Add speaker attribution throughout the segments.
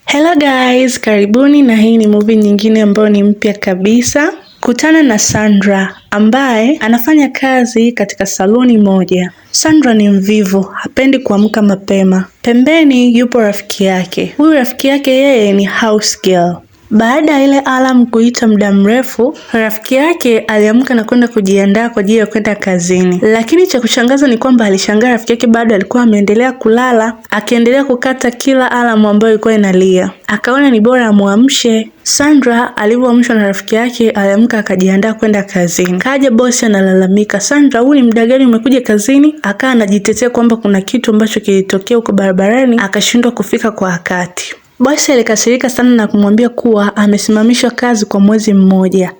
Speaker 1: Hello guys, karibuni na hii ni movie nyingine ambayo ni mpya kabisa. Kutana na Sandra ambaye anafanya kazi katika saluni moja. Sandra ni mvivu, hapendi kuamka mapema. Pembeni yupo rafiki yake. Huyu rafiki yake yeye ni house girl. Baada ya ile alarm kuita muda mrefu, rafiki yake aliamka na kwenda kujiandaa kwa ajili ya kwenda kazini. Lakini cha kushangaza ni kwamba alishangaa rafiki yake bado alikuwa ameendelea kulala, akiendelea kukata kila alarm ambayo ilikuwa inalia. Akaona ni bora amuamshe. Sandra alivyoamshwa na rafiki yake, aliamka akajiandaa kwenda kazini. Kaja bosi analalamika, "Sandra, huu ni muda gani umekuja kazini?" Akawa anajitetea kwamba kuna kitu ambacho kilitokea huko barabarani, akashindwa kufika kwa wakati. Bosi alikasirika sana na kumwambia kuwa amesimamishwa kazi kwa mwezi mmoja.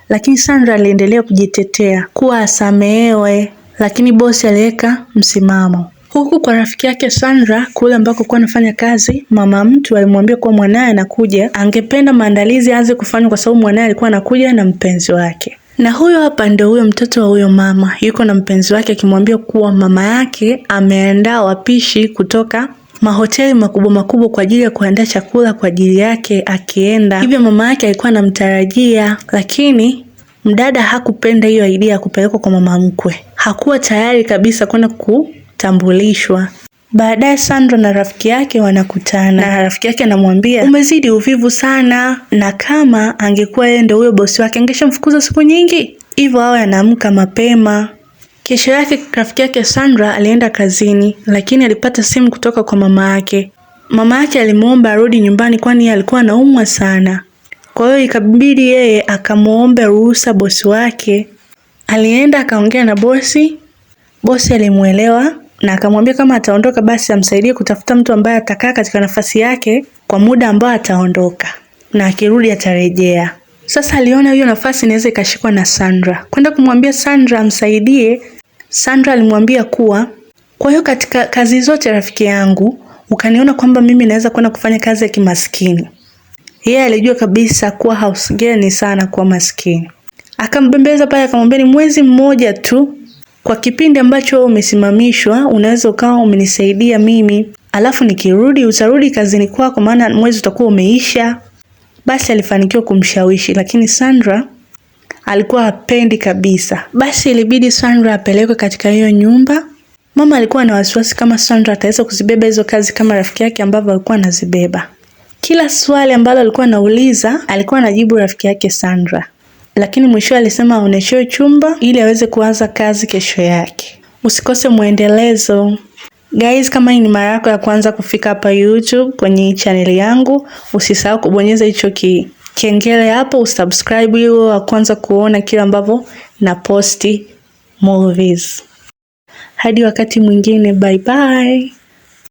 Speaker 1: Lakini Sandra aliendelea kujitetea kuwa asamehewe, lakini bosi aliweka msimamo. Huku kwa rafiki yake Sandra kule ambako kwa anafanya kazi, mama mtu alimwambia kuwa mwanae anakuja, angependa maandalizi aanze kufanywa kwa sababu mwanae alikuwa anakuja na mpenzi wake. Na huyo hapa ndio huyo mtoto wa huyo mama, yuko na mpenzi wake akimwambia kuwa mama yake ameandaa wapishi kutoka mahoteli makubwa kwa ajili ya kuandaa chakula kwa ajili yake akienda. Hivyo mama yake alikuwa anamtarajia, lakini mdada hakupenda hiyo idea ya kupelekwa kwa mama mkwe. Hakuwa tayari kabisa kwenda kutambulishwa. Baadaye Sandra na rafiki yake wanakutana. Na rafiki yake anamwambia, "Umezidi uvivu sana, na kama angekuwa yeye ndio huyo bosi wake angeshamfukuza siku nyingi. Hivyo awe anaamka mapema." Kesho yake rafiki yake Sandra alienda kazini, lakini alipata simu kutoka kwa mama yake. Mama yake alimuomba arudi nyumbani kwani alikuwa anaumwa sana. Kwa hiyo ikabidi yeye akamuomba ruhusa bosi wake. Alienda akaongea na bosi. Bosi alimuelewa na akamwambia kama ataondoka basi amsaidie kutafuta mtu ambaye atakaa katika nafasi yake kwa muda ambao ataondoka, na akirudi atarejea. Sasa aliona hiyo nafasi inaweza ikashikwa na Sandra. Kwenda kumwambia Sandra amsaidie. Sandra alimwambia kuwa, "Kwa hiyo katika kazi zote rafiki yangu, ukaniona kwamba mimi naweza kwenda kufanya kazi ya kimaskini." Yeye alijua kabisa kuwa house girl ni sana kuwa maskini. Akambembeleza pale akamwambia, "Ni mwezi mmoja tu. Kwa kipindi ambacho umesimamishwa, unaweza ukawa umenisaidia mimi. Alafu nikirudi utarudi kazini kwako maana mwezi utakuwa umeisha." Basi alifanikiwa kumshawishi, lakini Sandra alikuwa hapendi kabisa. Basi ilibidi Sandra apelekwe katika hiyo nyumba. Mama alikuwa na wasiwasi kama Sandra ataweza kuzibeba hizo kazi kama rafiki yake ambavyo alikuwa anazibeba. Kila swali ambalo alikuwa anauliza, alikuwa anajibu rafiki yake Sandra. Lakini mwisho alisema aoneshewe chumba ili aweze kuanza kazi kesho yake. Usikose muendelezo. Guys, kama hii ni mara yako ya kwanza kufika hapa YouTube kwenye channel yangu, usisahau kubonyeza hicho kengele hapo, usubscribe ili wa kwanza kuona kila ambavyo na posti movies. Hadi wakati mwingine, bye bye.